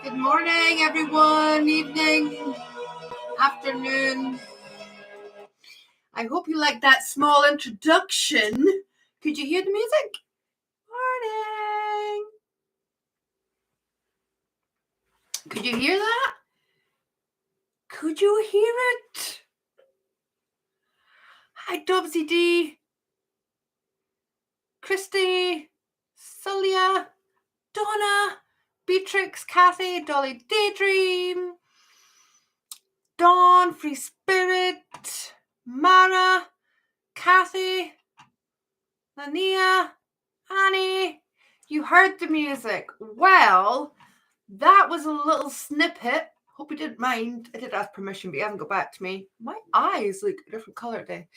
Good morning, everyone. Evening, afternoon. I hope you like that small introduction. Could you hear the music? Morning. Could you hear that? Could you hear it? Hi, Dobsy D, Christy, Celia, Donna, Beatrix, Kathy, Dolly Daydream, Dawn, Free Spirit, Mara, Kathy, Lania, Annie. You heard the music. Well, that was a little snippet. Hope you didn't mind. I did ask permission, but you haven't got back to me. My eyes look a different colour today.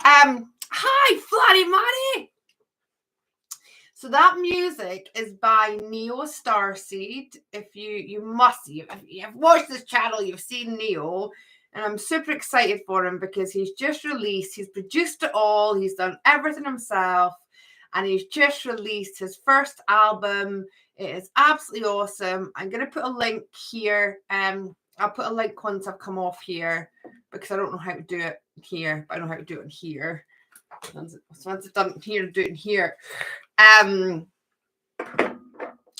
Hi, Flatty Matty. So that music is by Neo Starseed. If you must, if you've watched this channel, you've seen Neo, and I'm super excited for him because he's just released. He's produced it all. He's done everything himself, and he's just released his first album. It is absolutely awesome. I'm gonna put a link here. I'll put a link once I've come off here because I don't know how to do it here, but I know how to do it in here. Once I've done it here, do it in here.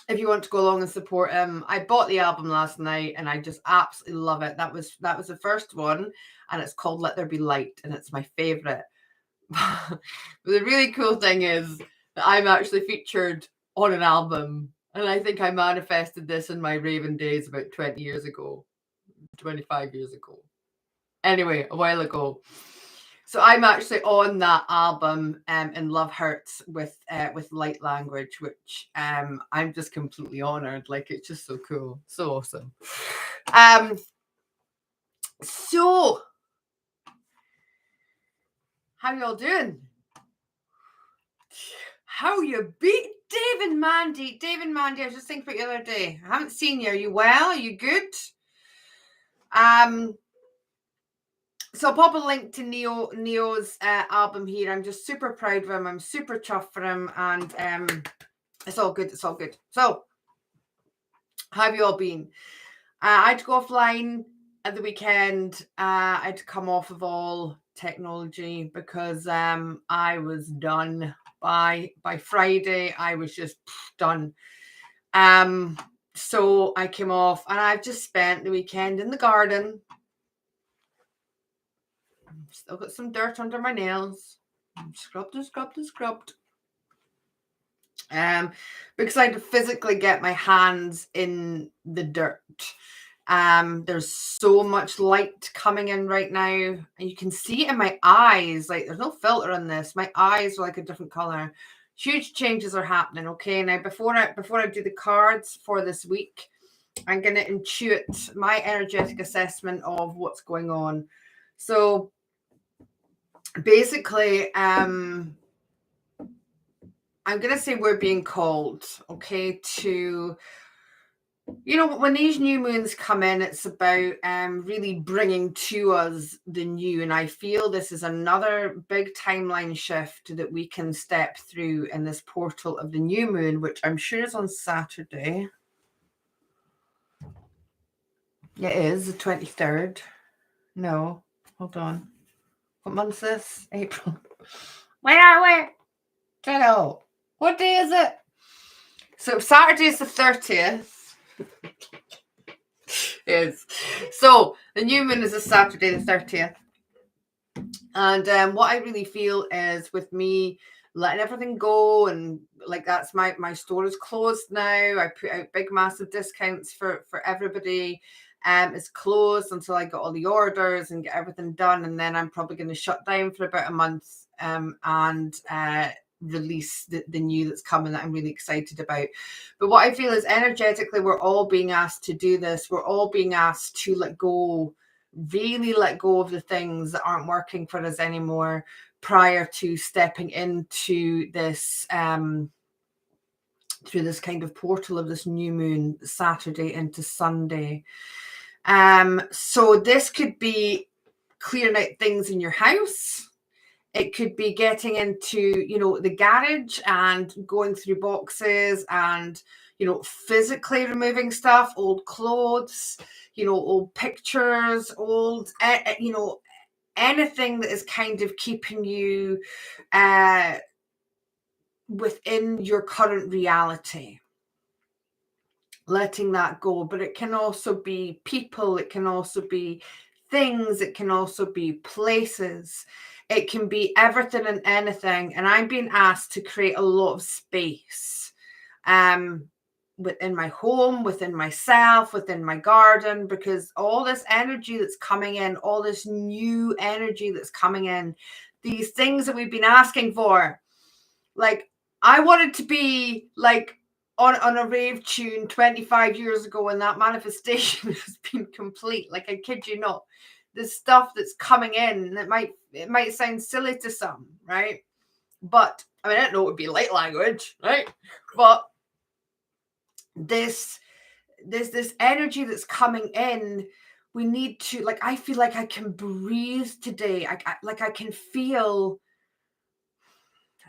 If you want to go along and support him, I bought the album last night and I just absolutely love it. That was the first one, and it's called Let There Be Light, and it's my favorite. But the really cool thing is that I'm actually featured on an album, and I think I manifested this in my Raven days about 20 years ago, 25 years ago. Anyway, a while ago. So I'm actually on that album in Love Hurts with Light Language, which I'm just completely honored. Like, it's just so cool, so awesome. So how y'all doing? How you beat Dave and Mandy? I was just thinking about the other day. I haven't seen you. Are you well? Are you good? So I'll pop a link to Neo's album here. I'm just super proud of him. I'm super chuffed for him, and it's all good. It's all good. So, how have you all been? I had to go offline at the weekend. I had to come off of all technology because I was done by Friday. I was just done. So I came off, and I've just spent the weekend in the garden. Still got some dirt under my nails. Scrubbed. Because I had to physically get my hands in the dirt. There's so much light coming in right now, and you can see it in my eyes. Like, there's no filter on this. My eyes are like a different color. Huge changes are happening. Okay, now before I do the cards for this week, I'm gonna intuit my energetic assessment of what's going on. So basically, I'm going to say we're being called, okay, to, when these new moons come in, it's about really bringing to us the new. And I feel this is another big timeline shift that we can step through in this portal of the new moon, which I'm sure is on Saturday. It is the 23rd. No, hold on. What month is this? April. Where are we? Don't know. What day is it? So Saturday is the 30th. Is so the new moon is a Saturday the 30th. And what I really feel is with me letting everything go, and like that's my store is closed now. I put out big massive discounts for everybody. It's closed until I get all the orders and get everything done, and then I'm probably going to shut down for about a month and release the new that's coming that I'm really excited about. But what I feel is energetically, we're all being asked to do this. We're all being asked to let go, really let go of the things that aren't working for us anymore prior to stepping into this through this kind of portal of this new moon, Saturday into Sunday. So this could be clearing out things in your house. It could be getting into, you know, the garage and going through boxes and, you know, physically removing stuff, old clothes, you know, old pictures, old, you know, anything that is kind of keeping you within your current reality. Letting that go. But it can also be people, it can also be things, it can also be places, it can be everything and anything. And I'm being asked to create a lot of space within my home, within myself, within my garden, because all this energy that's coming in, all this new energy that's coming in, these things that we've been asking for, like I wanted to be like on a rave tune 25 years ago, and that manifestation has been complete. Like, I kid you not. The stuff that's coming in, it might sound silly to some, right? But I mean, I don't know, it would be light language, right? But this energy that's coming in, we need to, like, I feel like I can breathe today. I can feel.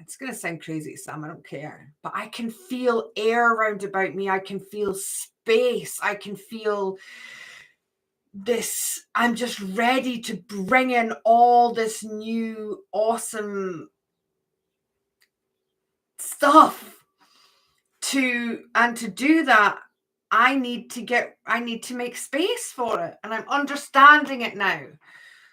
It's going to sound crazy, Sam, I don't care. But I can feel air around about me. I can feel space. I can feel this. I'm just ready to bring in all this new, awesome stuff. To do that, I need to make space for it. And I'm understanding it now.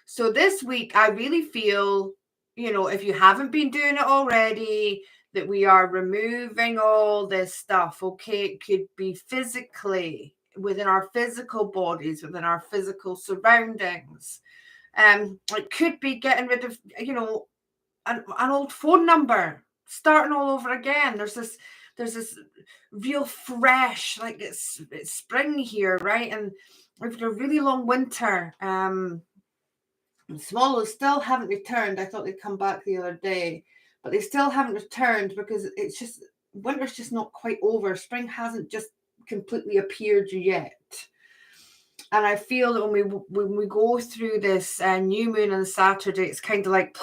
So this week, I really feel, you know, if you haven't been doing it already, that we are removing all this stuff. Okay, it could be physically, within our physical bodies, within our physical surroundings. It could be getting rid of, you know, an old phone number, starting all over again. There's this real fresh, like it's spring here, right? And we've had a really long winter. Swallows still haven't returned. I thought they'd come back the other day, but they still haven't returned because it's just, winter's just not quite over. Spring hasn't just completely appeared yet. And I feel that when we go through this new moon on Saturday, it's kind of like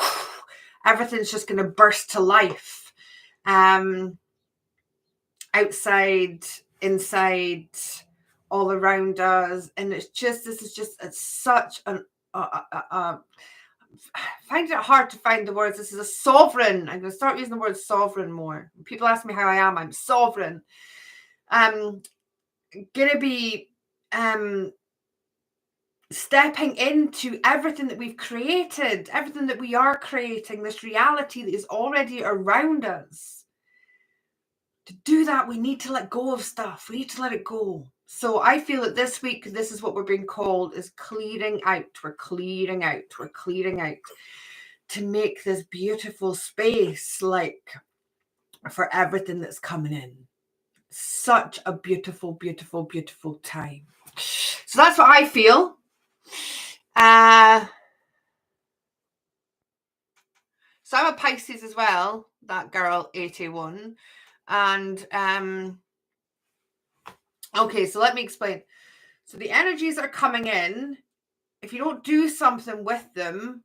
everything's just going to burst to life. Outside, inside, all around us. And it's such an I find it hard to find the words. This is a sovereign. I'm going to start using the word sovereign more. People ask me how I am. I'm sovereign. Going to be stepping into everything that we've created, everything that we are creating, this reality that is already around us. To do that, we need to let go of stuff. We need to let it go. So I feel that this week, this is what we're being called, is clearing out. We're clearing out. We're clearing out to make this beautiful space, like, for everything that's coming in. Such a beautiful, beautiful, beautiful time. So that's what I feel. So I'm a Pisces as well, that girl 81. And okay, so let me explain. So the energies that are coming in, if you don't do something with them,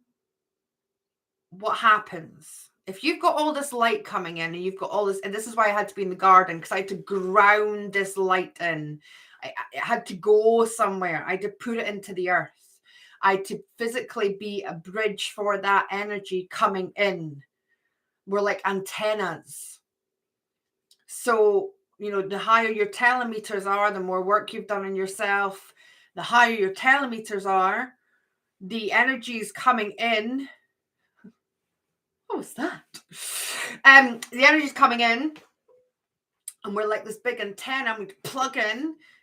what happens? If you've got all this light coming in and you've got all this, and this is why I had to be in the garden, because I had to ground this light in. I had to go somewhere. I had to put it into the earth. I had to physically be a bridge for that energy coming in. We're like antennas. So, you know, the higher your telemeters are, the more work you've done on yourself, the higher your telemeters are, the energy is coming in. What was that? The energy is coming in, and we're like this big antenna, and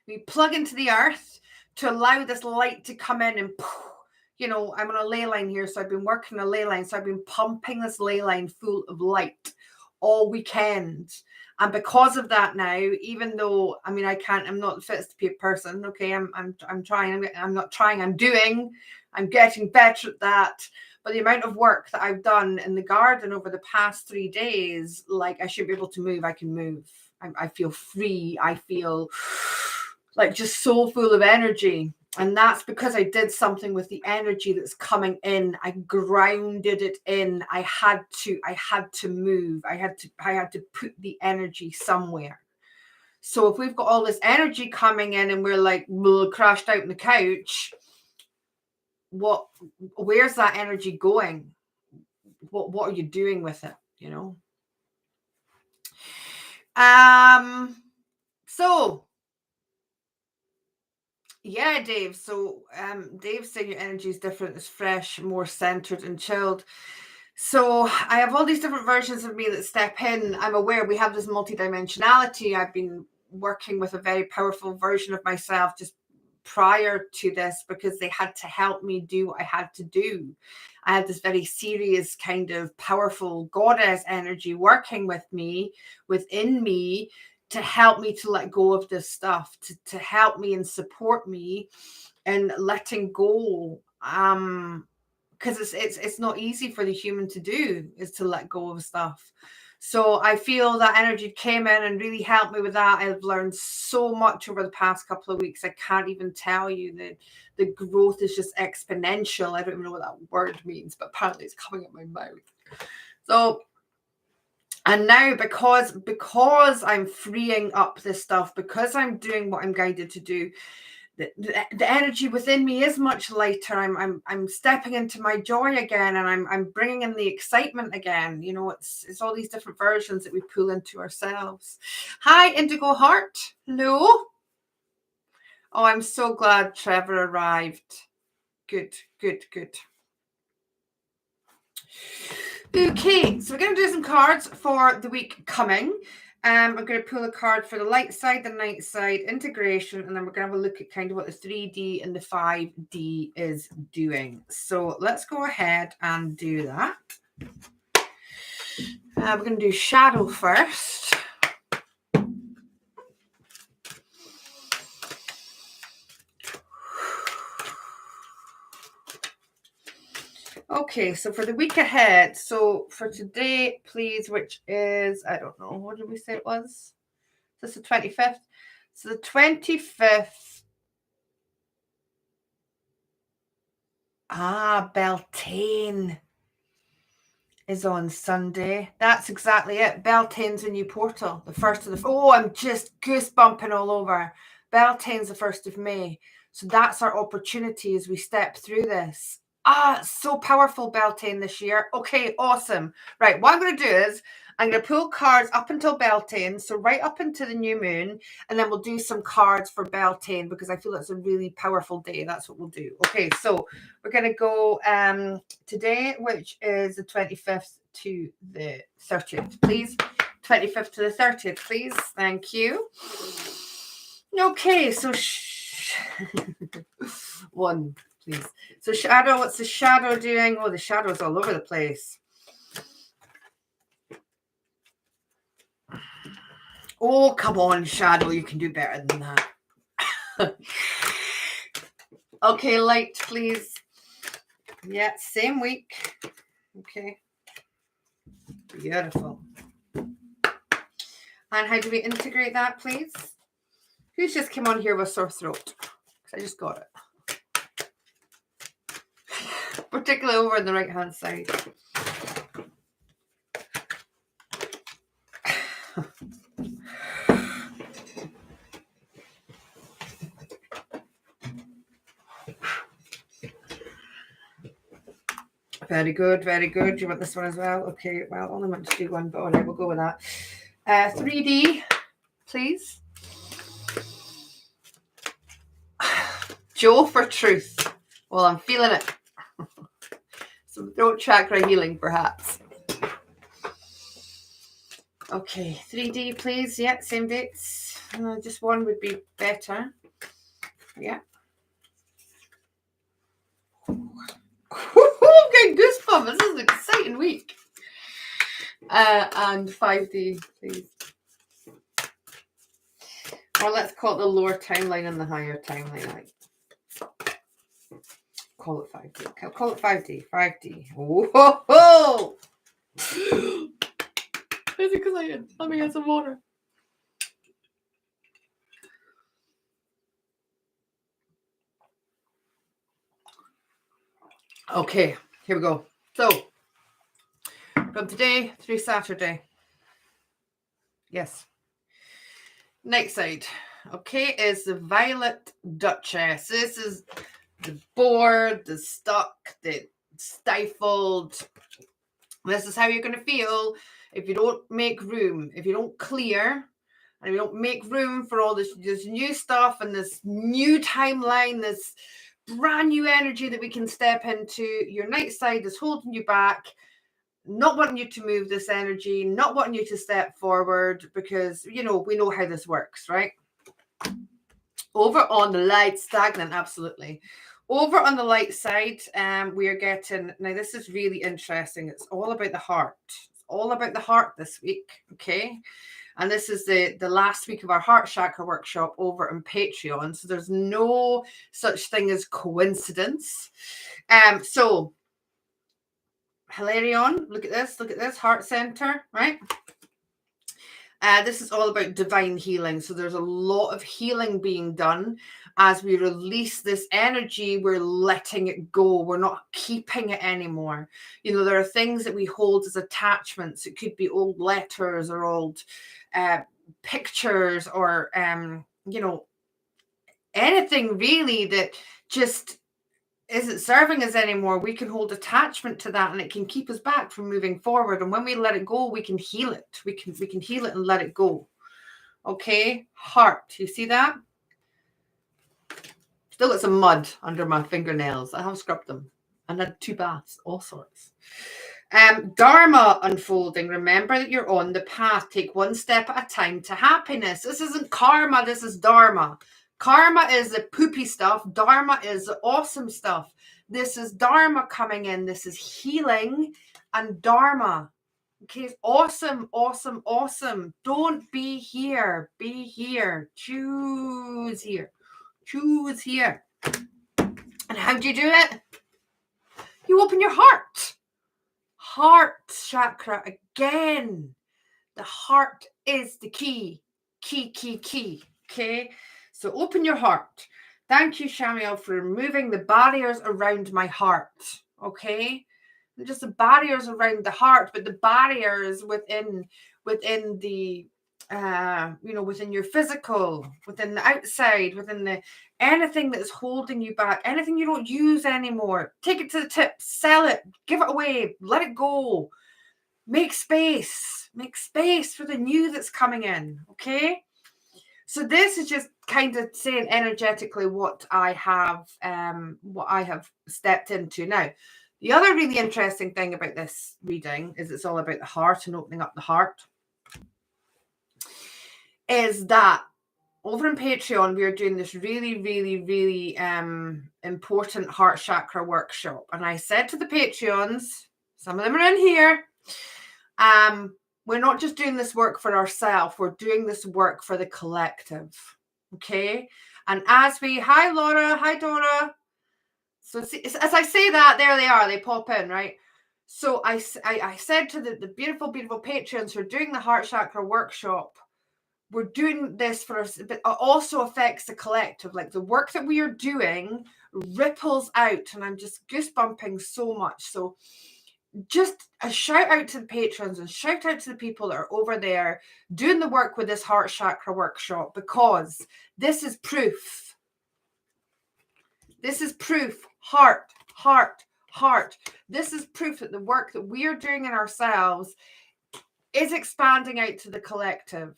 we plug into the earth to allow this light to come in and you know, I'm on a ley line here, so I've been working a ley line. So I've been pumping this ley line full of light all weekend. And because of that now, even though, I mean, I'm not the fittest to be a person. Okay. I'm trying, I'm not trying, I'm getting better at that. But the amount of work that I've done in the garden over the past 3 days, like I should be able to move. I can move. I feel free. I feel like just so full of energy. And that's because I did something with the energy that's coming in. I grounded it in. I had to move. I had to put the energy somewhere. So if we've got all this energy coming in and we're like crashed out on the couch, where's that energy going? What are you doing with it? You know? So yeah, Dave. So Dave said your energy is different, it's fresh, more centered and chilled. So I have all these different versions of me that step in. I'm aware we have this multidimensionality. I've been working with a very powerful version of myself just prior to this because they had to help me do what I had to do. I had this very serious kind of powerful goddess energy working with me, within me, to help me to let go of this stuff, to help me and support me in letting go. Because it's not easy for the human to do, is to let go of stuff. So I feel that energy came in and really helped me with that. I've learned so much over the past couple of weeks. I can't even tell you that the growth is just exponential. I don't even know what that word means, but apparently it's coming out my mouth. So, and now because I'm freeing up this stuff, because I'm doing what I'm guided to do, the energy within me is much lighter. I'm stepping into my joy again, and I'm bringing in the excitement again. You know, it's all these different versions that we pull into ourselves. Hi, Indigo Heart. Hello. Oh, I'm so glad Trevor arrived. Good. Okay, so we're going to do some cards for the week coming. I'm going to pull a card for the light side, the night side, integration, and then we're going to have a look at kind of what the 3D and the 5D is doing. So let's go ahead and do that. We're going to do shadow first. Okay, so for the week ahead, so for today, please, which is, I don't know, what did we say it was? This is the 25th. So the 25th. Beltane is on Sunday. That's exactly it. Beltane's a new portal. The first of the... Oh, I'm just goosebumping all over. Beltane's the 1st of May. So that's our opportunity as we step through this. So powerful, Beltane, this year. Okay, awesome. Right, what I'm going to do is I'm going to pull cards up until Beltane, so right up into the new moon, and then we'll do some cards for Beltane because I feel it's a really powerful day. That's what we'll do. Okay, so we're going to go today, which is the 25th to the 30th, please. 25th to the 30th, please. Thank you. Okay, so one, please. So shadow, what's the shadow doing? Oh, the shadow's all over the place. Oh, come on, shadow. You can do better than that. Okay, light, please. Yeah, same week. Okay. Beautiful. And how do we integrate that, please? Who's just come on here with sore throat? I just got it. Particularly over on the right-hand side. Very good, very good. Do you want this one as well? Okay, well, I only want to do one, but all right, we'll go with that. 3D, please. Joe for truth. Well, I'm feeling it. Some throat chakra healing, perhaps. Okay, 3D, please. Yeah, same dates. Just one would be better. Yeah. This is an exciting week. And 5D, please. Or let's call it the lower timeline and the higher timeline. Call it 5D. Call it 5D. 5D. Whoa! It's exciting. Let me get some water. Okay, here we go. So, from today through Saturday. Yes. Next side. Okay, is the Violet Duchess. This is the bored, the stuck, the stifled. This is how you're going to feel if you don't make room, if you don't clear, and you don't make room for all this new stuff and this new timeline, this brand new energy that we can step into. Your night side is holding you back, not wanting you to move this energy, not wanting you to step forward, because, we know how this works, right? Over on the light, stagnant, absolutely. Over on the light side, we are getting, now this is really interesting. It's all about the heart. It's all about the heart this week, okay? And this is the last week of our heart chakra workshop over on Patreon. So there's no such thing as coincidence. So Hilarion, look at this heart center, right? This is all about divine healing. So there's a lot of healing being done as we release this energy. We're letting it go. We're not keeping it anymore. There are things that we hold as attachments. It could be old letters or old pictures or, anything really that just isn't serving us anymore. We can hold attachment to that, and it can keep us back from moving forward. And when we let it go, we can heal it. We can heal it and let it go. Okay, heart. You see that? Still got some mud under my fingernails. I have scrubbed them and had 2 baths, all sorts. Dharma unfolding. Remember that you're on the path. Take one step at a time to happiness. This isn't karma. This is dharma. Karma is the poopy stuff. Dharma is the awesome stuff. This is dharma coming in. This is healing and dharma. Okay, awesome, awesome, awesome. Don't be here. Be here. Choose here. Choose here. And how do you do it? You open your heart. Heart chakra again. The heart is the key. Key. Okay? So open your heart. Thank you, Shamiel, for removing the barriers around my heart. Okay? Not just the barriers around the heart, but the barriers within the within your physical, within the outside, within the anything that is holding you back, anything you don't use anymore. Take it to the tip, sell it, give it away, let it go. Make space for the new that's coming in. Okay? So this is just kind of saying energetically what I have stepped into. Now, the other really interesting thing about this reading is it's all about the heart and opening up the heart. Is that over on Patreon, we are doing this really, really, really important heart chakra workshop. And I said to the Patreons, some of them are in here, we're not just doing this work for ourselves, we're doing this work for the collective. Okay? And hi Laura, hi Dora. So as I say that, there they are, they pop in, right? So I said to the beautiful, beautiful Patreons who are doing the heart chakra workshop, we're doing this for us, but it also affects the collective. Like the work that we are doing ripples out, and I'm just goosebumping so much. So just a shout out to the patrons and shout out to the people that are over there doing the work with this heart chakra workshop, because this is proof. This is proof. Heart. This is proof that the work that we are doing in ourselves is expanding out to the collective.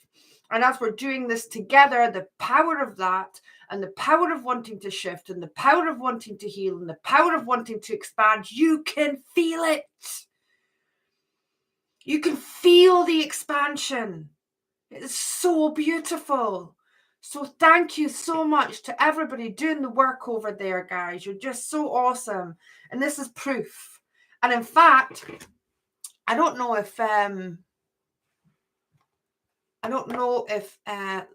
And as we're doing this together, the power of that and the power of wanting to shift and the power of wanting to heal and the power of wanting to expand, you can feel it. You can feel the expansion. It is so beautiful. So thank you so much to everybody doing the work over there, guys. You're just so awesome. And this is proof. And in fact, I don't know if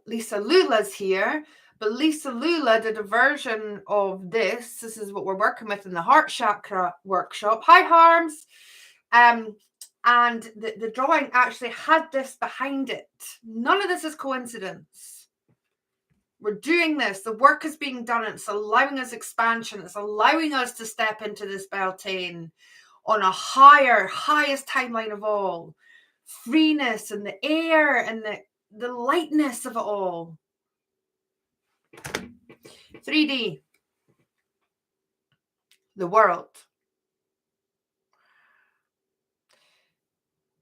Lisa Lula's here, but Lisa Lula did a version of this. This is what we're working with in the heart chakra workshop. Hi, Harms. And the drawing actually had this behind it. None of this is coincidence. We're doing this. The work is being done. It's allowing us expansion. It's allowing us to step into this Beltane on a highest timeline of all. Freeness and the air and the lightness of it all. 3D. The world.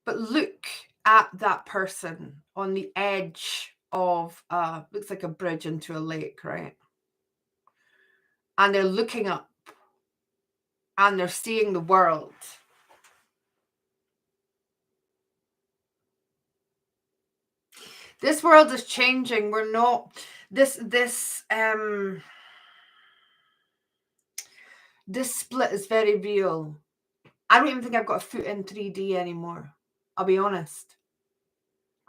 But look at that person on the edge of looks like a bridge into a lake, right? And they're looking up and they're seeing the world. This world is changing. We're not this split is very real. I don't even think I've got a foot in 3D anymore. I'll be honest.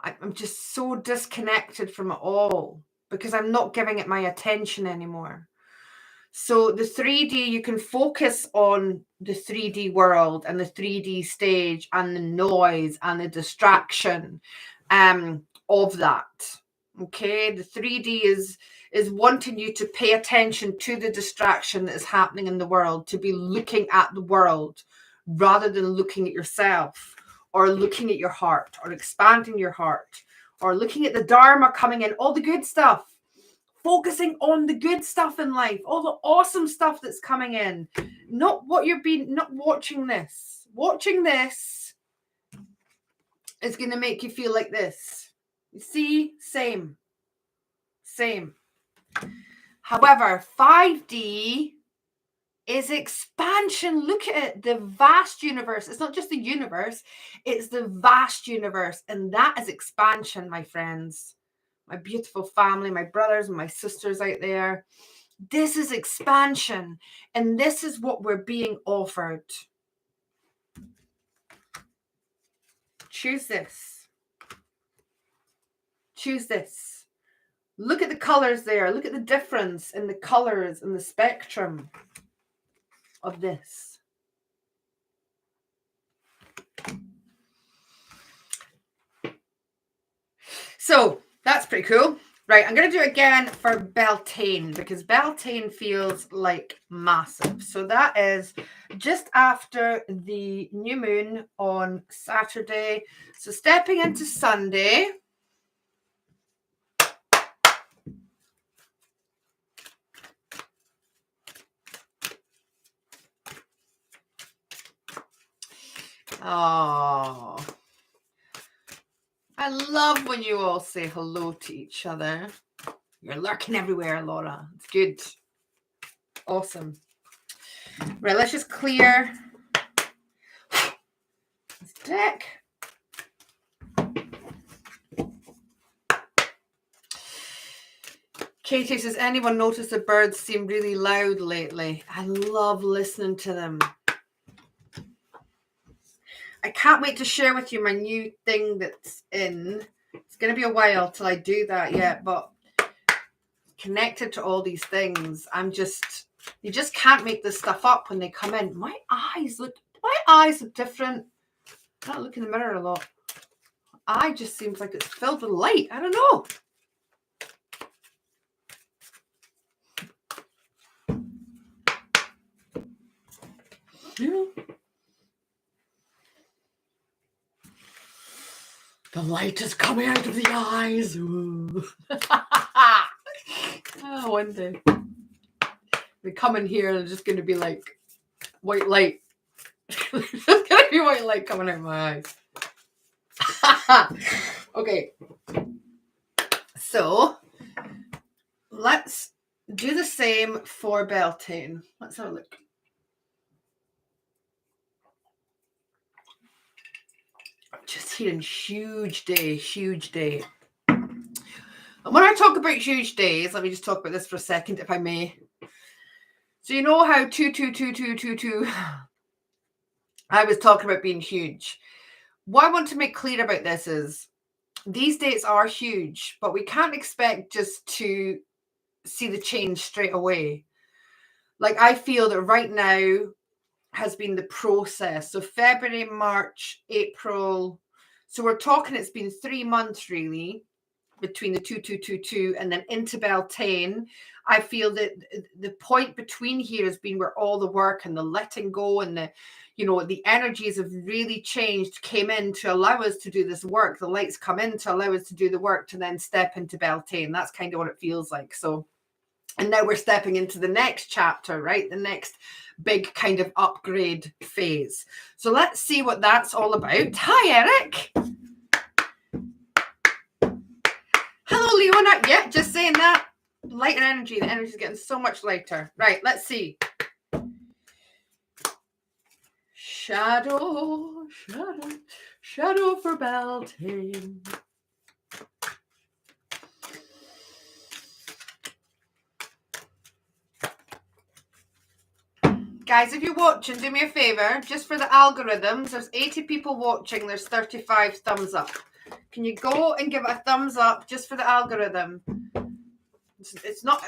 I'm just so disconnected from it all because I'm not giving it my attention anymore. So the 3D, you can focus on the 3D world and the 3D stage and the noise and the distraction of that. Okay, the 3D is wanting you to pay attention to the distraction that is happening in the world, to be looking at the world rather than looking at yourself or looking at your heart or expanding your heart or looking at the Dharma coming in, all the good stuff. Focusing on the good stuff in life, all the awesome stuff that's coming in, not watching this. Watching this is going to make you feel like this. You see, same. However, 5D is expansion. Look at it, the vast universe. It's not just the universe, it's the vast universe, and that is expansion, my friends. My beautiful family, my brothers and my sisters out there. This is expansion, and this is what we're being offered. Choose this. Choose this. Look at the colors there. Look at the difference in the colors and the spectrum of this. So that's pretty cool. Right, I'm going to do it again for Beltane because Beltane feels like massive. So that is just after the new moon on Saturday. So stepping into Sunday. Oh, I love when you all say hello to each other. You're lurking everywhere, Laura. It's good. Awesome. Right, let's just clear this deck. Katie says, anyone notice the birds seem really loud lately? I love listening to them. I can't wait to share with you my new thing that's in. It's going to be a while till I do that yet, but connected to all these things, you just can't make this stuff up when they come in. My eyes look different. I don't look in the mirror a lot. Eye just seems like it's filled with light. I don't know. Yeah. The light is coming out of the eyes. Oh, one day. They come in here and it's just going to be like white light. There's going to be white light coming out of my eyes. Okay. So, let's do the same for Beltane. Let's have a look. Just hearing huge day. And when I talk about huge days, let me just talk about this for a second, if I may. So you know how 22222 I was talking about being huge. What I want to make clear about this is these dates are huge, but we can't expect just to see the change straight away. Like, I feel that right now has been the process. So February, March, April. So we're talking, it's been 3 months really between the 2222 and then into Beltane. I feel that the point between here has been where all the work and the letting go and the, you know, the energies have really changed, came in to allow us to do this work. The lights come in to allow us to do the work to then step into Beltane. That's kind of what it feels like. So, and now we're stepping into the next chapter, right? The next big kind of upgrade phase. So let's see what that's all about. Hi, Eric. Hello, Leona. Yeah, just saying that. Lighter energy. The energy is getting so much lighter. Right, let's see. Shadow, shadow, shadow for Beltane. Guys, if you're watching, do me a favor, just for the algorithms, there's 80 people watching, there's 35 thumbs up. Can you go and give it a thumbs up just for the algorithm? It's not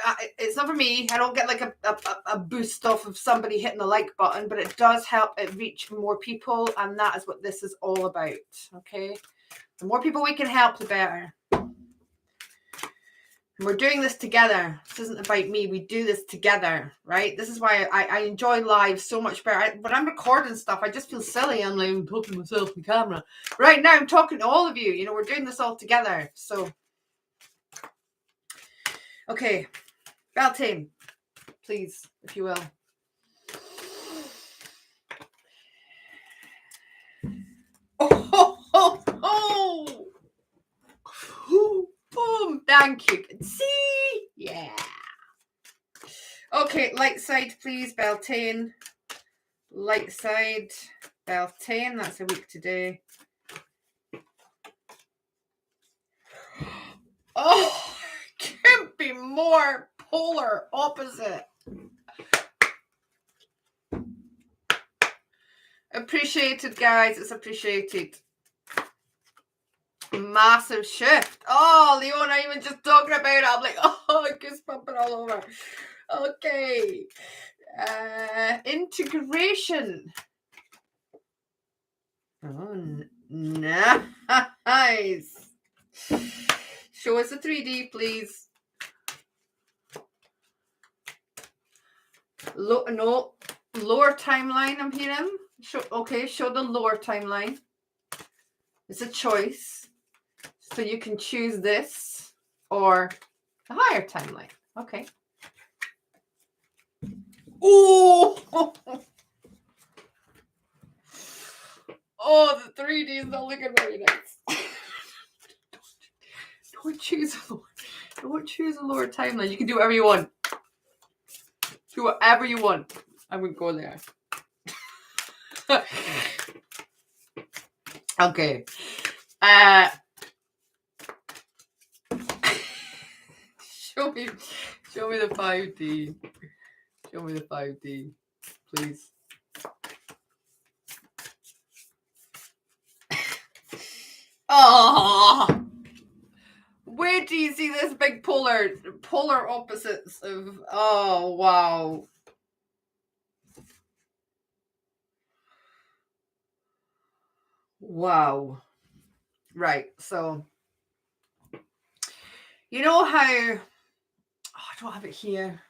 for me. I don't get like a boost off of somebody hitting the like button, but it does help it reach more people, and that is what this is all about. Okay, the more people we can help, the better. And we're doing this together. This isn't about me. We do this together, right? This is why I enjoy live so much better. When I'm recording stuff, I just feel silly. I'm like, I'm talking to myself in the camera. Right now, I'm talking to all of you. You know, we're doing this all together. So, okay, Beltane, please, if you will. Oh. Boom, thank you. See? Yeah. Okay, light side, please, Beltane. Light side, Beltane. That's a week today. Oh, can't be more polar opposite. Appreciated, guys. It's appreciated. Massive shift. Oh, Leona, even just talking about it, I'm like, oh, goosebumping all over. Okay. Integration. Oh, nice. Show us a 3D, please. No, lower timeline, I'm hearing. Show the lower timeline. It's a choice. So you can choose this or a higher timeline. Okay. Oh! Oh, the 3D is not looking very nice. Don't choose a lower timeline. You can do whatever you want. Do whatever you want. I wouldn't go there. Okay. Show me the 5D. Show me the 5D, please. Oh, where do you see this big polar opposites of? Oh, wow. Wow. Right. So, you know how, I don't have it here.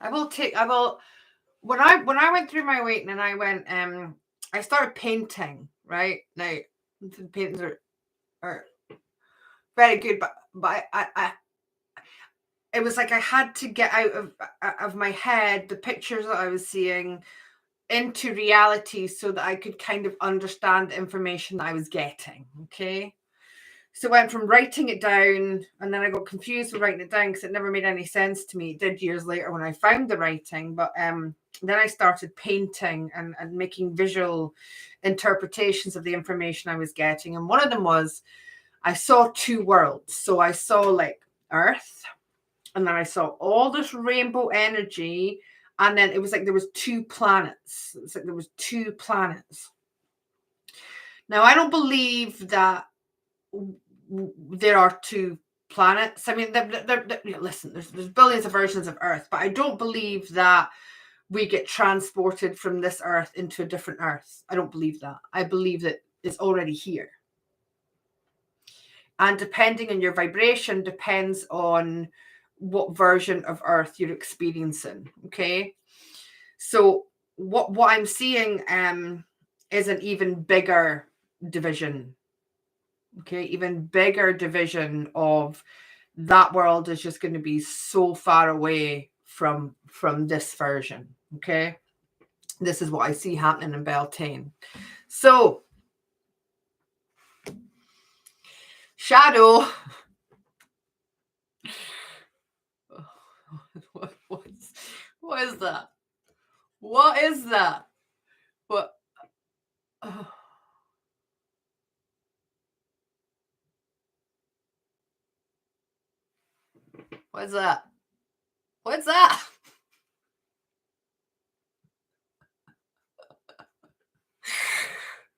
When I went through my awakening, I went, I started painting, right? Now, the paintings are very good, but I it was like I had to get out of my head the pictures that I was seeing into reality so that I could kind of understand the information that I was getting. Okay. So I went from writing it down, and then I got confused with writing it down because it never made any sense to me. It did years later when I found the writing, but then I started painting and making visual interpretations of the information I was getting. And one of them was I saw two worlds. So I saw like Earth, and then I saw all this rainbow energy, And then it was like there was 2 planets. It's like there was 2 planets. Now, I don't believe that there are 2 planets. I mean, listen, there's billions of versions of Earth, but I don't believe that we get transported from this Earth into a different Earth. I don't believe that. I believe that it's already here. And depending on your vibration depends on what version of Earth you're experiencing. Okay. So what I'm seeing is an even bigger division. Okay, even bigger division of that world is just going to be so far away from this version. Okay, this is what I see happening in Beltane. So shadow. What is that? What is that? What? What's that? What's that?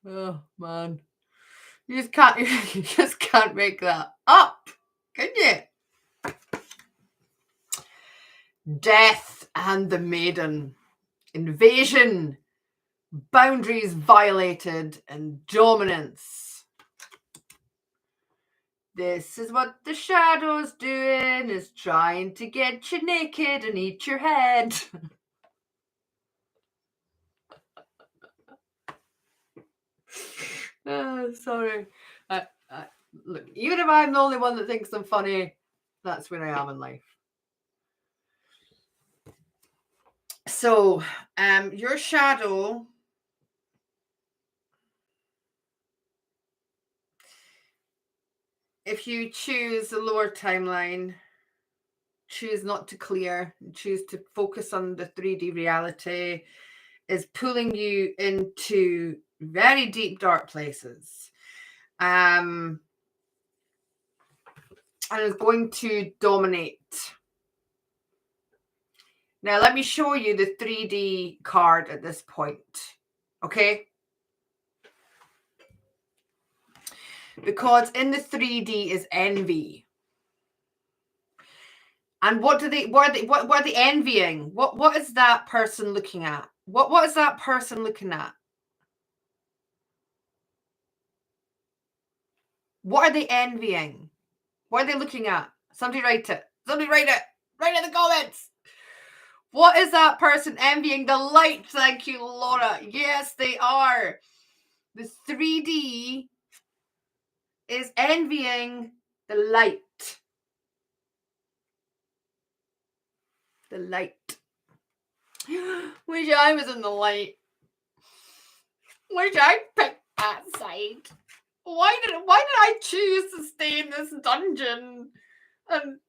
Oh man, you just can't make that up, can you? Death and the Maiden, invasion, boundaries violated, and dominance. This is what the shadow's doing, is trying to get you naked and eat your head. Sorry. Look, even if I'm the only one that thinks I'm funny, that's where I am in life. So, your shadow, if you choose the lower timeline, choose not to clear, choose to focus on the 3D reality, is pulling you into very deep, dark places. And is going to dominate. Now, let me show you the 3D card at this point. Okay? Because in the 3D is envy. And what are they envying? What is that person looking at? What is that person looking at? What are they envying? What are they looking at? Somebody write it. Somebody write it. Write it in the comments. What is that person envying? The light. Thank you, Laura. Yes, they are. The 3D is envying the light. The light. Wish I was in the light. Wish I picked that side. Why did I choose to stay in this dungeon and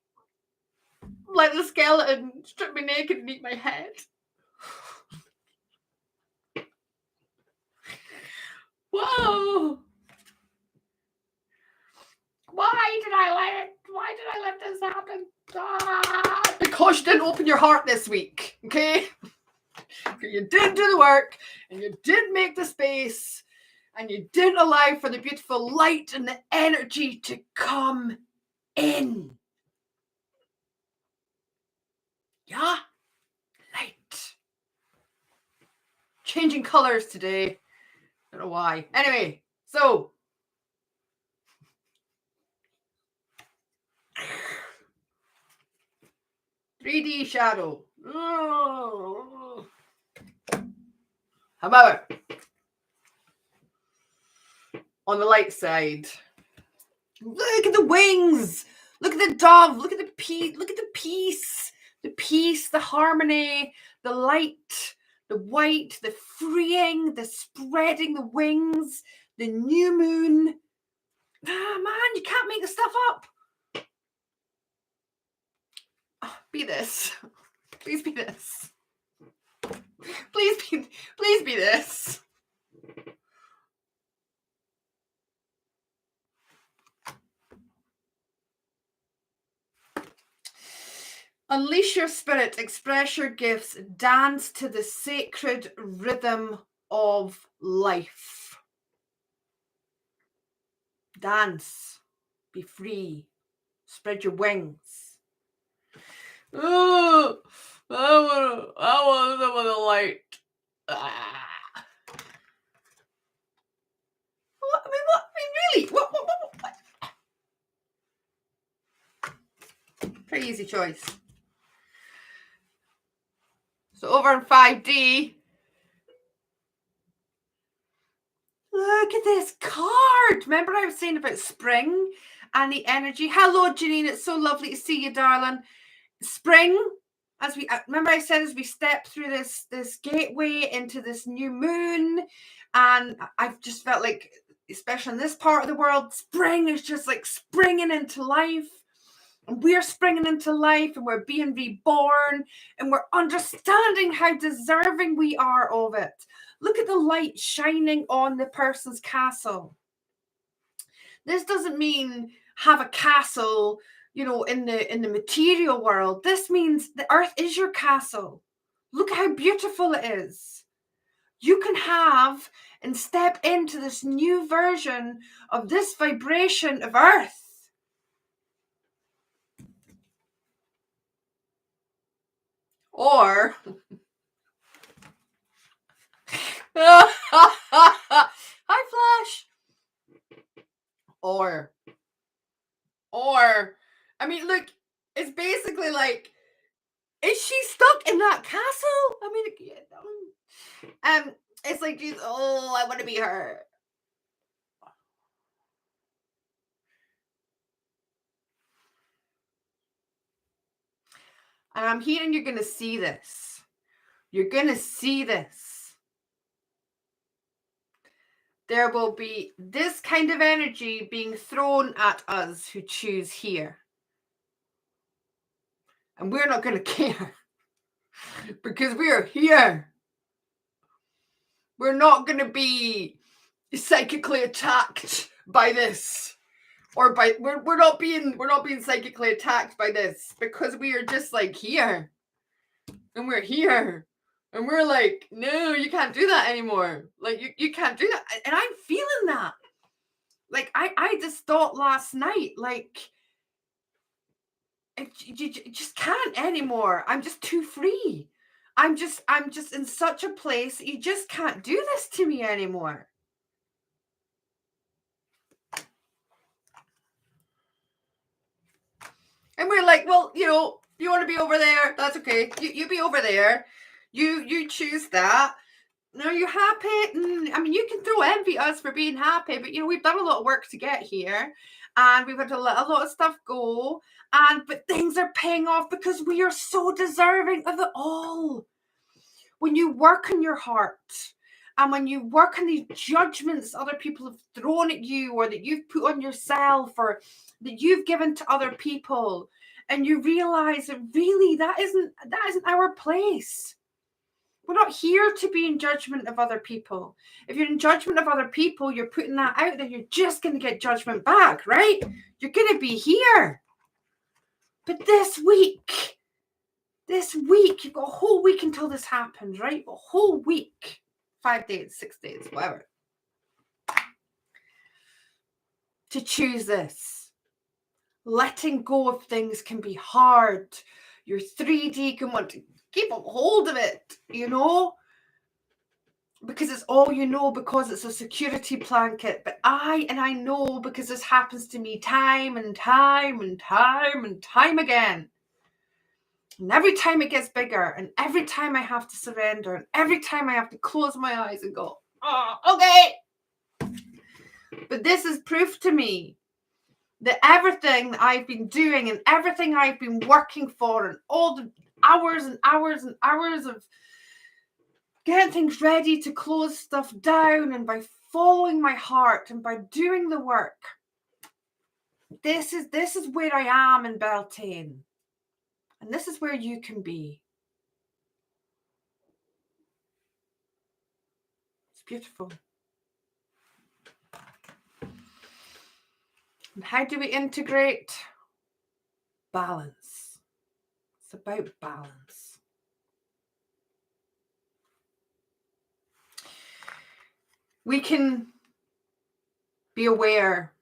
let the skeleton strip me naked and eat my head? Whoa! Why did I let this happen? Because you didn't open your heart this week, okay? You didn't do the work, and you didn't make the space, and you didn't allow for the beautiful light and the energy to come in. Yeah? Light. Changing colors today. Don't know why. Anyway, so 3D shadow. Oh. How about it? On the light side, look at the wings. Look at the dove. Look at the peace. Look at the peace. The peace, the harmony, the light, the white, the freeing, the spreading the wings, the new moon. Ah, man, you can't make this stuff up. Oh, be this. Please be this. Please be this. Unleash your spirit, express your gifts, dance to the sacred rhythm of life. Dance, be free, spread your wings. Oh, I want some of the light. Ah. What? I mean, really? What? Pretty easy choice. So over in 5D, look at this card. Remember I was saying about spring and the energy? Hello, Janine. It's so lovely to see you, darling. Spring, as we remember I said, as we step through this gateway into this new moon, and I've just felt like, especially in this part of the world, spring is just like springing into life. And we're springing into life, and we're being reborn, and we're understanding how deserving we are of it. Look at the light shining on the person's castle. This doesn't mean have a castle, you know, in the material world. This means the earth is your castle. Look how beautiful it is. You can have and step into this new version of this vibration of earth. Or hi Flash. Or I mean, look, it's basically like, is she stuck in that castle? I mean, it's like, geez, oh, I want to be her. And I'm hearing you're going to see this. You're going to see this. There will be this kind of energy being thrown at us who choose here. And we're not going to care because we are here. We're not going to be psychically attacked by this. Or by we're not being psychically attacked by this, because we are just like here. And we're here. And we're like, no, you can't do that anymore. Like, you can't do that. And I'm feeling that. Like, I just thought last night, like, you just can't anymore. I'm just too free. I'm just in such a place. You just can't do this to me anymore. And we're like, well, you know, you want to be over there? That's okay. You be over there. You choose that. No, you're happy. I mean, you can throw envy at us for being happy, but you know, we've done a lot of work to get here, and we've had a lot of stuff go, but things are paying off because we are so deserving of it all. When you work on your heart, and when you work on these judgments other people have thrown at you, or that you've put on yourself, or that you've given to other people, and you realize that really that isn't our place. We're not here to be in judgment of other people. If you're in judgment of other people, you're putting that out there. You're just going to get judgment back, right? You're going to be here. But this week, you've got a whole week until this happens, right? A whole week. 5 days, 6 days, whatever. To choose this. Letting go of things can be hard. Your 3D can want to keep a hold of it, you know? Because it's all you know, because it's a security blanket. But I know, because this happens to me time and time and time and time again. And every time it gets bigger, and every time I have to surrender, and every time I have to close my eyes and go, oh, okay. But this is proof to me that everything that I've been doing and everything I've been working for, and all the hours and hours and hours of getting things ready to close stuff down, and by following my heart and by doing the work, this is where I am in Beltane, and this is where you can be. It's beautiful. And how do we integrate balance? It's about balance. We can be aware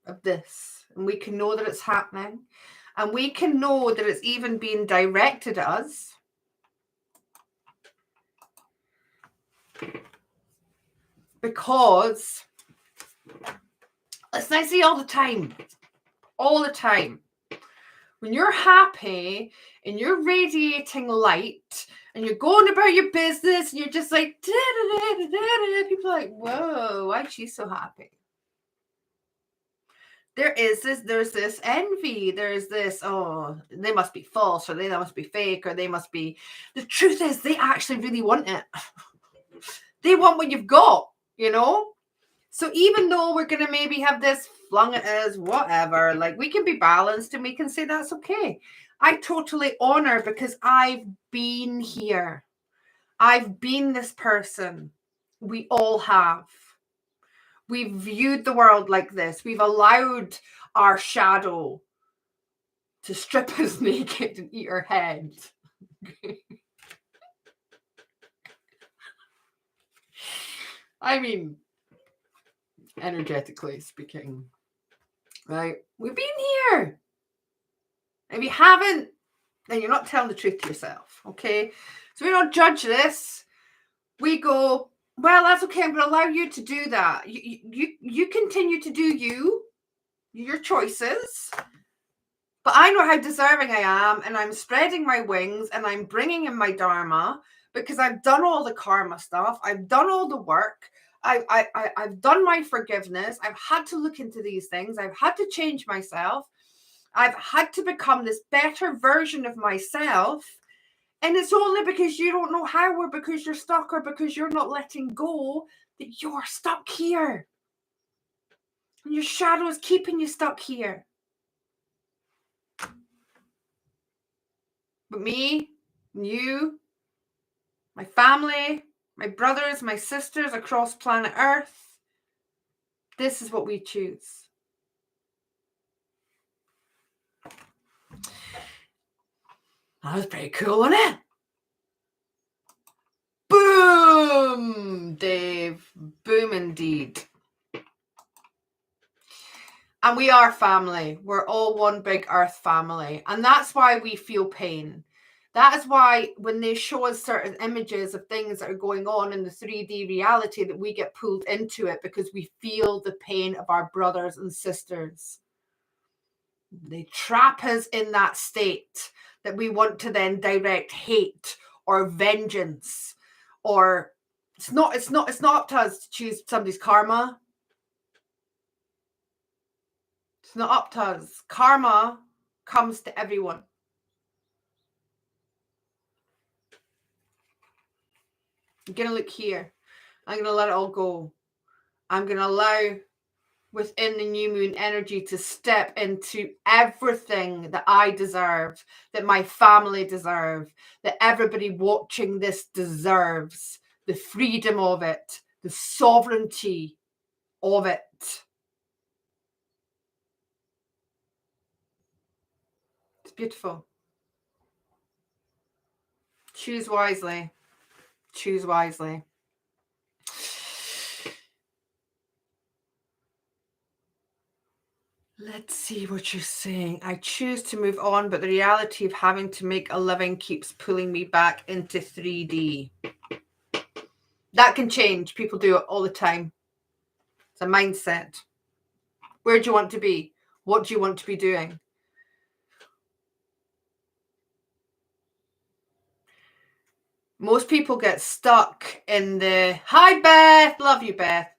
of this, and we can know that it's happening, and we can know that it's even being directed at us. Because, listen, I see all the time, when you're happy and you're radiating light and you're going about your business and you're just like, people are like, whoa, why is she so happy? There's this envy, there's this, oh, they must be false, or they must be fake, or they must be, the truth is they actually really want it. They want what you've got, you know? So even though we're going to maybe have this flung at us, whatever, like we can be balanced and we can say that's okay. I totally honor, because I've been here. I've been this person. We all have. We've viewed the world like this. We've allowed our shadow to strip us naked and eat our head. I mean, energetically speaking, right? We've been here. If you haven't, then you're not telling the truth to yourself, okay? So we don't judge this. We go, well, that's okay. I'm going to allow you to do that. You continue to do your choices. But I know how deserving I am, and I'm spreading my wings, and I'm bringing in my dharma, because I've done all the karma stuff. I've done all the work. I've done my forgiveness. I've had to look into these things. I've had to change myself. I've had to become this better version of myself. And it's only because you don't know how, or because you're stuck, or because you're not letting go, that you're stuck here. And your shadow is keeping you stuck here. But me, you, my family, my brothers, my sisters across planet Earth, this is what we choose. That was pretty cool, wasn't it? Boom, Dave. Boom indeed. And we are family. We're all one big earth family. And that's why we feel pain. That is why when they show us certain images of things that are going on in the 3D reality, that we get pulled into it, because we feel the pain of our brothers and sisters. They trap us in that state that we want to then direct hate or vengeance, or it's not up to us to choose somebody's karma. It's not up to us. Karma comes to everyone. I'm going to look here. I'm going to let it all go. I'm going to allow within the new moon energy to step into everything that I deserve, that my family deserve, that everybody watching this deserves. The freedom of it, the sovereignty of it. It's beautiful. Choose wisely. Choose wisely. Let's see what you're saying. I choose to move on, but the reality of having to make a living keeps pulling me back into 3D. That can change. People do it all the time. It's a mindset. Where do you want to be? What do you want to be doing? Most people get stuck in the, hi Beth, love you Beth.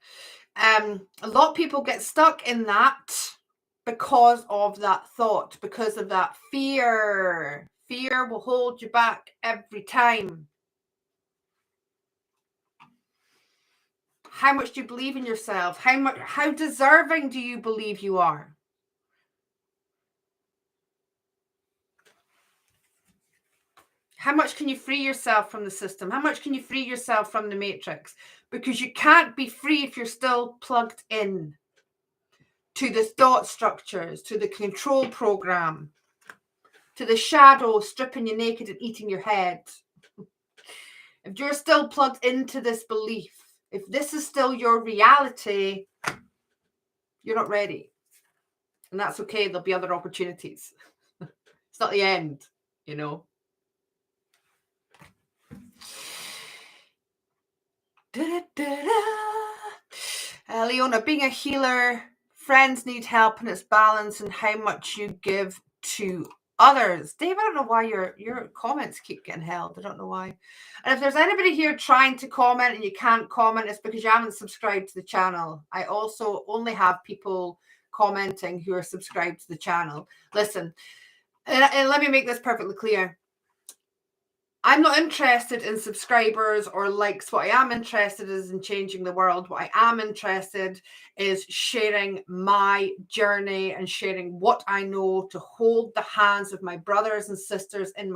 A lot of people get stuck in that because of that thought, because of that fear. Fear will hold you back every time. How much do you believe in yourself? How deserving do you believe you are? How much can you free yourself from the system? How much can you free yourself from the matrix? Because you can't be free if you're still plugged in to the thought structures, to the control program, to the shadow stripping you naked and eating your head, if you're still plugged into this belief, if this is still your reality, you're not ready. And that's okay. There'll be other opportunities. It's not the end, you know. Leona, being a healer, friends need help, and it's balance and how much you give to others. Dave, I don't know why your comments keep getting held. I don't know why. And if there's anybody here trying to comment and you can't comment, it's because you haven't subscribed to the channel. I also only have people commenting who are subscribed to the channel. Listen, and let me make this perfectly clear. I'm not interested in subscribers or likes. What I am interested is in changing the world. What I am interested is sharing my journey and sharing what I know to hold the hands of my brothers and sisters in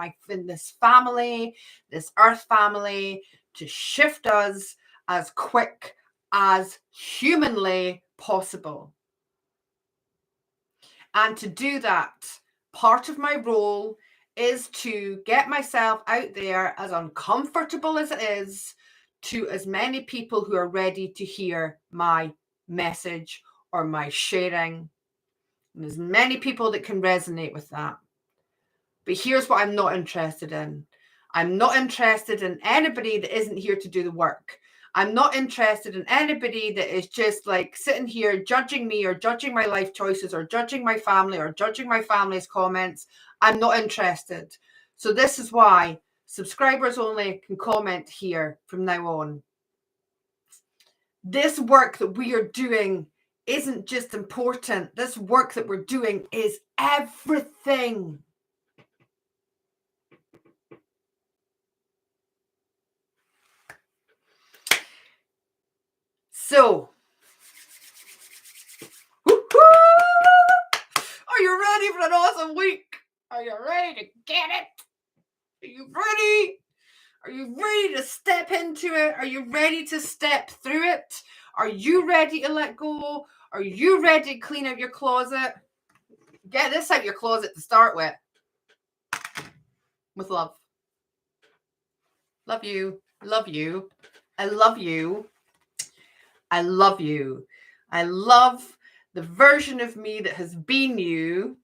this family, this earth family, to shift us as quick as humanly possible. And to do that, part of my role is to get myself out there, as uncomfortable as it is, to as many people who are ready to hear my message or my sharing, and as many people that can resonate with that. But here's what I'm not interested in. I'm not interested in anybody that isn't here to do the work. I'm not interested in anybody that is just like sitting here judging me or judging my life choices or judging my family or judging my family's comments. I'm not interested. So this is why subscribers only can comment here from now on. This work that we are doing isn't just important. This work that we're doing is everything. So, are you ready for an awesome week? Are you ready to get it? Are you ready? Are you ready to step into it? Are you ready to step through it? Are you ready to let go? Are you ready to clean out your closet? Get this out of your closet to start with. With love. Love you. Love you. I love you. I love you. I love the version of me that has been you.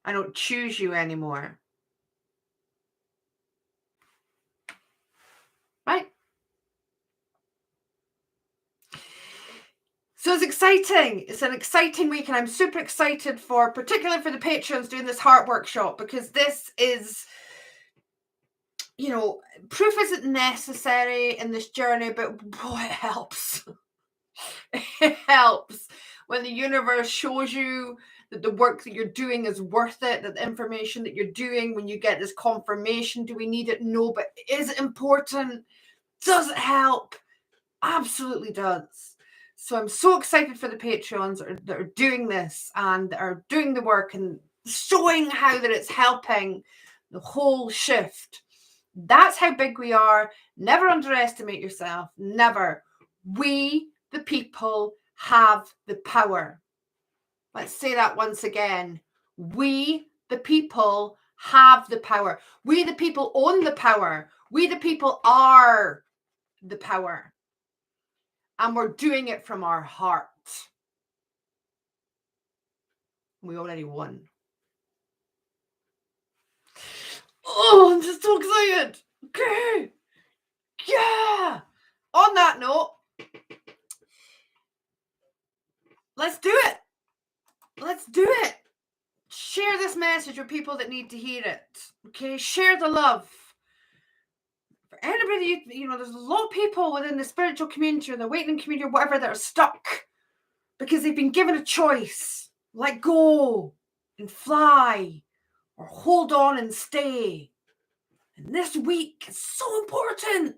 I don't choose you anymore. Right? So it's exciting. It's an exciting week, and I'm super excited particularly for the patrons doing this heart workshop, because this is, proof isn't necessary in this journey, but boy, it helps. It helps when the universe shows you that the work that you're doing is worth it, that the information that you're doing, when you get this confirmation, do we need it? No, but is it important? Does it help? Absolutely does. So I'm so excited for the Patreons that are doing this and that are doing the work and showing how that it's helping the whole shift. That's how big we are. Never underestimate yourself. Never. We, the people, have the power. Let's say that once again. We, the people, have the power. We, the people, own the power. We, the people, are the power. And we're doing it from our heart. We already won. Oh, I'm just so excited. Okay. Yeah. On that note, let's do it. Let's do it. Share this message with people that need to hear it. Okay. Share the love. For anybody, there's a lot of people within the spiritual community or the awakening community or whatever that are stuck because they've been given a choice. Let go and fly, or hold on and stay. And this week is so important.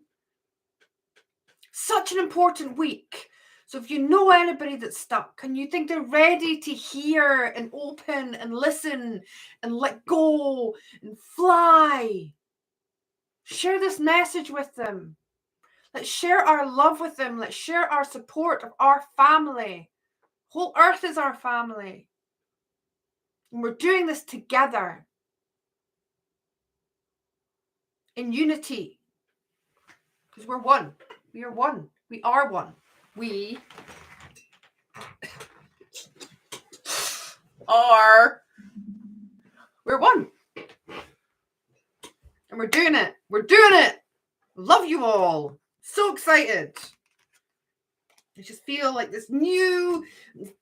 Such an important week. So if you know anybody that's stuck and you think they're ready to hear and open and listen and let go and fly, share this message with them. Let's share our love with them. Let's share our support of our family. Whole earth is our family. And we're doing this together. in unity. Because we're one. We are one. We are one. We are. We're one. And we're doing it. We're doing it. Love you all. So excited. I just feel like this new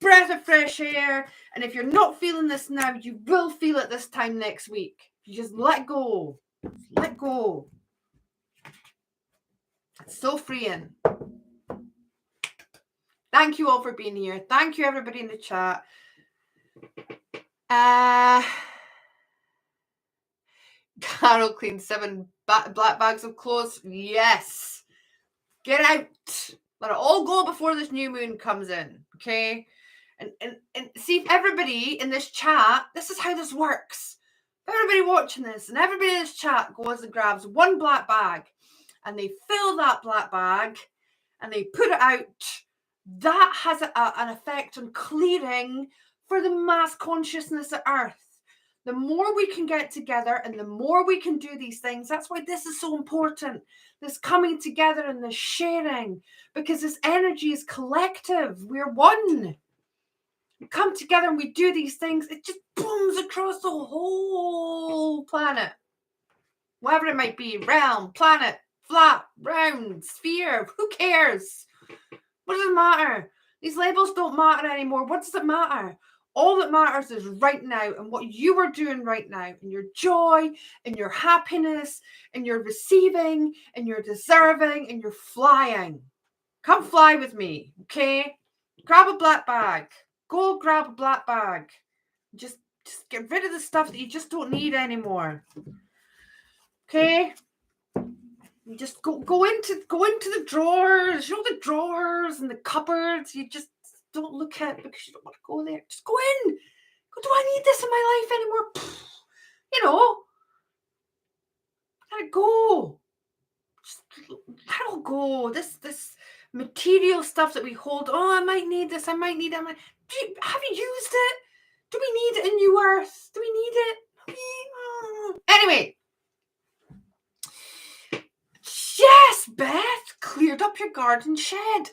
breath of fresh air. And if you're not feeling this now, you will feel it this time next week. You just let go. Let go. It's so freeing. Thank you all for being here. Thank you, everybody in the chat. Carol cleaned 7 black bags of clothes. Yes. Get out. Let it all go before this new moon comes in. Okay? And see, if everybody in this chat, this is how this works. If everybody watching this and everybody in this chat goes and grabs one black bag and they fill that black bag and they put it out, that has an effect on clearing for the mass consciousness of Earth. The more we can get together and the more we can do these things, that's why this is so important. This coming together and this sharing, because this energy is collective. We're one. We come together and we do these things. It just booms across the whole planet. Whatever it might be, realm, planet, flat, round, sphere, who cares? What does it matter? These labels don't matter anymore. What does it matter? All that matters is right now and what you are doing right now, and your joy and your happiness and your receiving and your deserving and your flying. Come fly with me, okay? Grab a black bag. Go grab a black bag. Just get rid of the stuff that you just don't need anymore. Okay? You just go into the drawers, the drawers and the cupboards. You just don't look at it because you don't want to go there. Just go in. Go, do I need this in my life anymore? You know, let it go. Just let it all go. This material stuff that we hold. Oh, I might need this. I might need it. Have you used it? Do we need it in New Earth? Do we need it? Anyway. Yes, Beth, cleared up your garden shed.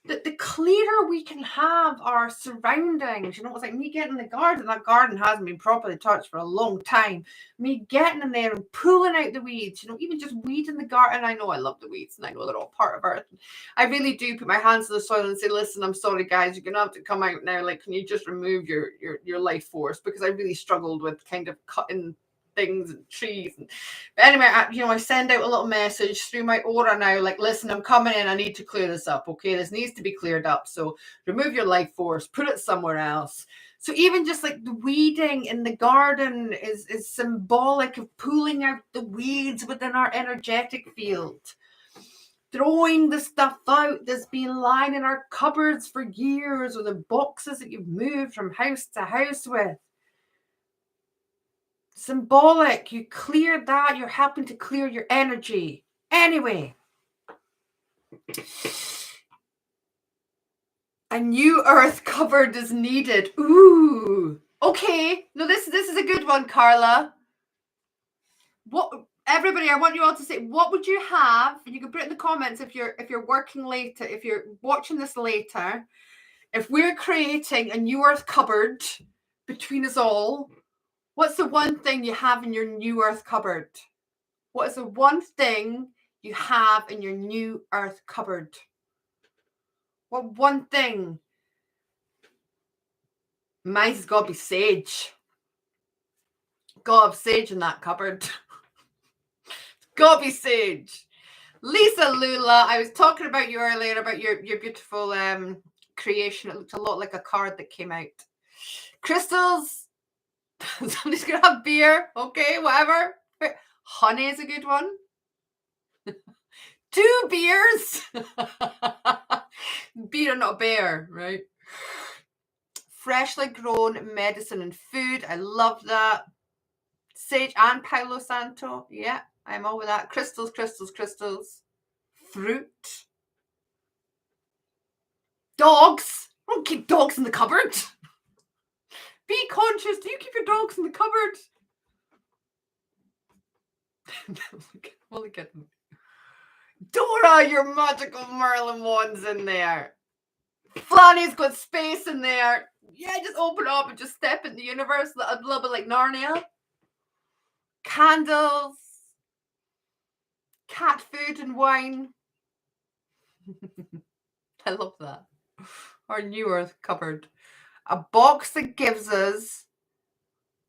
The clearer we can have our surroundings, you know, it's like me getting in the garden. That garden hasn't been properly touched for a long time. Me getting in there and pulling out the weeds, you know, even just weeding the garden. I know I love the weeds and I know they're all part of Earth. I really do put my hands in the soil and say, listen, I'm sorry, guys, you're going to have to come out now. Like, can you just remove your life force? Because I really struggled with kind of cutting things and trees. But anyway, I send out a little message through my aura now, like, listen, I'm coming in. I need to clear this up. Okay, this needs to be cleared up. So remove your life force, put it somewhere else. So even just like the weeding in the garden is symbolic of pulling out the weeds within our energetic field. Throwing the stuff out that's been lying in our cupboards for years, or the boxes that you've moved from house to house with. Symbolic. You cleared that. You're helping to clear your energy. Anyway. A new earth cupboard is needed. Ooh. Okay. No, this is a good one, Carla. What, everybody, I want you all to say, what would you have? You can put it in the comments if you're working later, if you're watching this later. If we're creating a new earth cupboard between us all, what's the one thing you have in your new earth cupboard? What is the one thing you have in your new earth cupboard? What one thing? Mine's got to be sage. Got to have sage in that cupboard. Got to be sage. Lisa Lula, I was talking about you earlier, about your beautiful creation. It looked a lot like a card that came out. Crystals. Somebody's going to have beer. Okay, whatever. Honey is a good one. 2 beers. Beer, not bear, right? Freshly grown medicine and food. I love that. Sage and Palo Santo. Yeah, I'm all with that. Crystals, crystals, crystals. Fruit. Dogs. I don't keep dogs in the cupboard. Be conscious. Do you keep your dogs in the cupboard? Look at them. Dora, your magical Merlin wand's in there. Flanny's got space in there. Yeah, just open up and just step in the universe a little bit like Narnia. Candles. Cat food and wine. I love that. Our New Earth cupboard. A box that gives us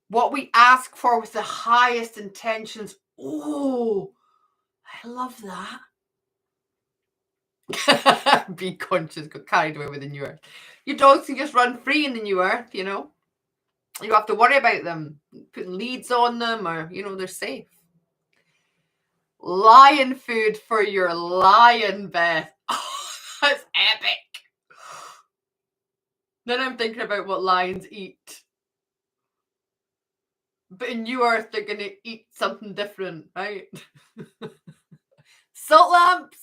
what we ask for with the highest intentions. Oh, I love that. Be conscious, got carried away with the New Earth. Your dogs can just run free in the New Earth, you know. You don't have to worry about them putting leads on them, or, you know, they're safe. Lion food for your lion, Beth. Oh, that's epic. Then I'm thinking about what lions eat. But in New Earth, they're going to eat something different, right? Salt lamps.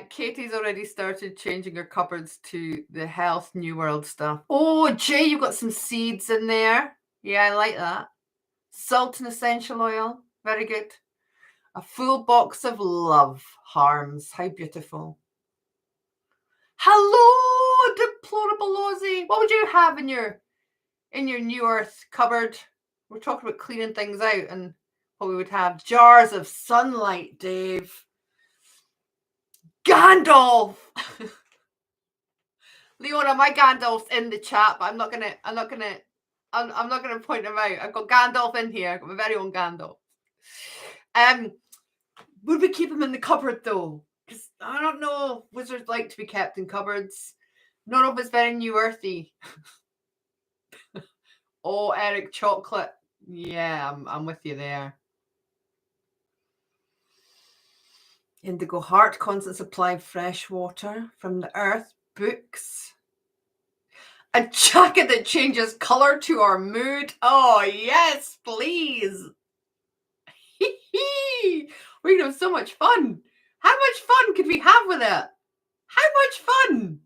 Katie's already started changing her cupboards to the health New World stuff. Oh, Jay, you've got some seeds in there. Yeah, I like that. Salt and essential oil. Very good. A full box of love harms. How beautiful. Hello, deplorable Aussie. What would you have in your New Earth cupboard? We're talking about cleaning things out, and what we would have. Jars of sunlight, Dave. Gandalf. Leona, my Gandalf's in the chat, but I'm not gonna point him out. I've got Gandalf in here. I've got my very own Gandalf. Would we keep him in the cupboard though? Because I don't know, wizards like to be kept in cupboards. None of it's very New Earthy. Oh, Eric, chocolate. Yeah, I'm with you there. Indigo heart, constant supply of fresh water from the earth. Books. A jacket that changes color to our mood. Oh, yes, please. We're gonna have so much fun. How much fun could we have with it? How much fun?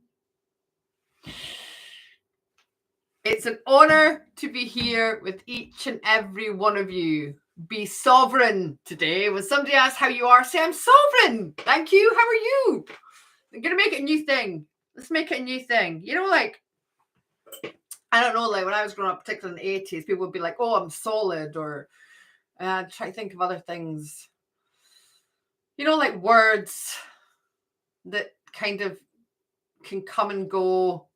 It's an honor to be here with each and every one of you. Be sovereign today. When somebody asks how you are, say, I'm sovereign. Thank you. How are you? I'm going to make it a new thing. Let's make it a new thing. You know, like, I don't know, like when I was growing up, particularly in the 80s, people would be like, oh, I'm solid, or try to think of other things. You know, like words that kind of can come and go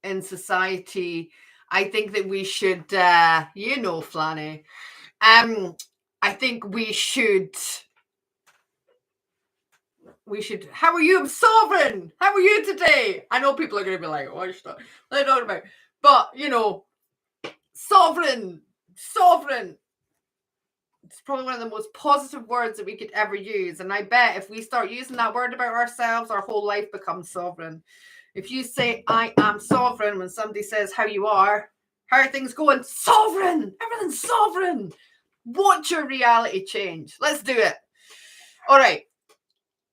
in society. I think that we should, you know, Flanny, I think we should, how are you? I'm sovereign. How are you today? I know people are going to be like, what are you talking about? But, you know, sovereign. It's probably one of the most positive words that we could ever use. And I bet if we start using that word about ourselves, our whole life becomes sovereign. If you say, I am sovereign, when somebody says how you are, how are things going? Sovereign. Everything's sovereign. Watch your reality change. Let's do it. All right.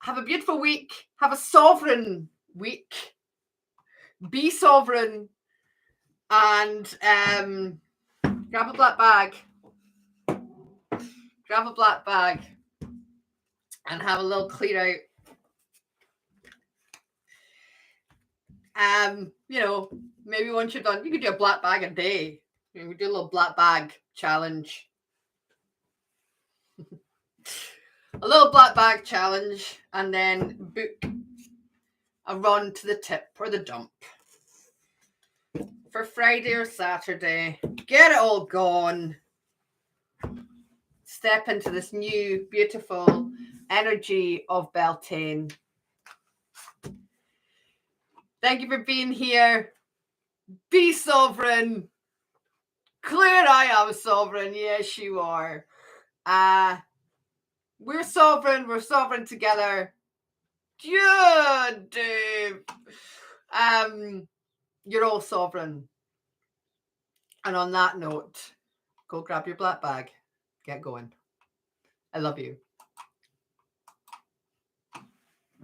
Have a beautiful week. Have a sovereign week. Be sovereign. And grab a black bag. Grab a black bag. And have a little clear out. You know, maybe once you're done, you could do a black bag a day. You know, we do a little black bag challenge. A little black bag challenge, and then book a run to the tip or the dump for Friday or Saturday. Get it all gone. Step into this new, beautiful energy of Beltane. Thank you for being here. Be sovereign. Claire, I am sovereign. Yes, you are. We're sovereign. We're sovereign together. Yeah, Dave. You're all sovereign. And on that note, go grab your black bag. Get going. I love you.